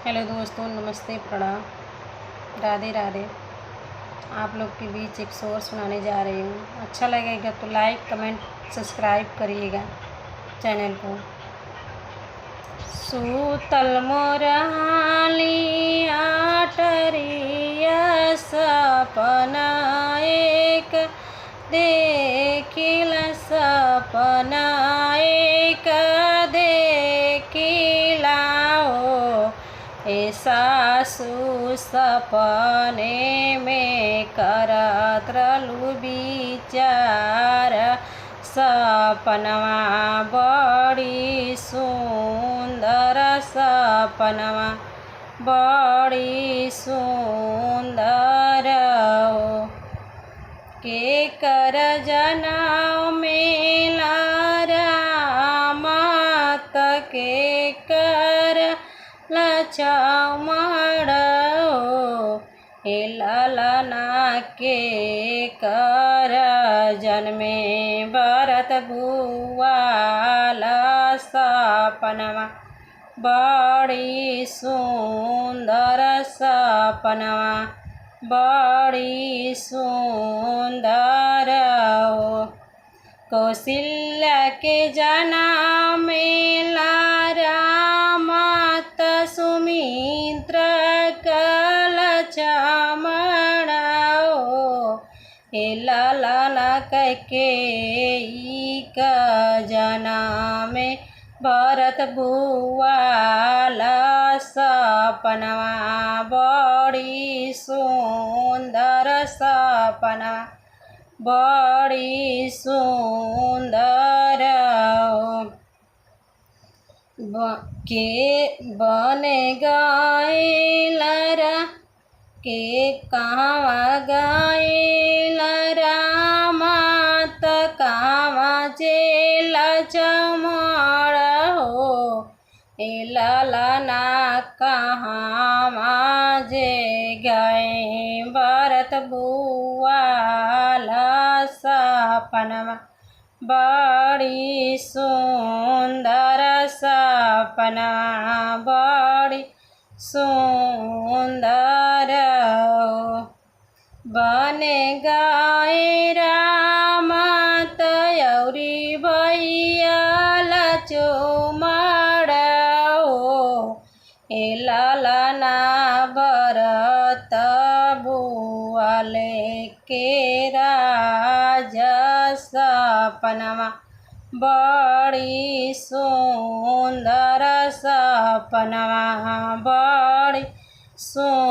Hello दोस्तों, नमस्ते, प्रणाम, राधे राधे। आप लोग के बीच एक शोर सुनाने जा रही हूँ। अच्छा लगेगा तो लाइक कमेंट सब्सक्राइब करिएगा चैनल को। सूतल मोराली आटरिया सपना एक देखिला सपना एक देखिला हो ए सासु सपने में करत रहलू विचार सपनवा बड़ी सुंदर सपनवा बड़ी सुंदर हो के कर जनम मेला रामत के कर लछमण हो हे ललना के कर जन्मे भरत भुआल सपनवा बड़ी सुंदर सपनवा बड़ी सुंदर हो कौशल्या के जनम मेला रामत सुमित्र कल लछमण हो हे ललना कैकेयी का जनम भरत भुआल सपनवा बड़ी सुंदर सपनवा बड़ी सुंदर हो के बन गइल के कहवा गइल रामत कहवा जेल चमड़ हो ए ललना कहवा जे गए भरत भुआल सपनवा बड़ी सुंदर सपनवा बड़ी सुंदर हो बन गए रामत औरी भैया लछमण हो ए ललना भरत भुआल के राज सपनवा बड़ी सुंदर सपनवा बड़ी सुंदर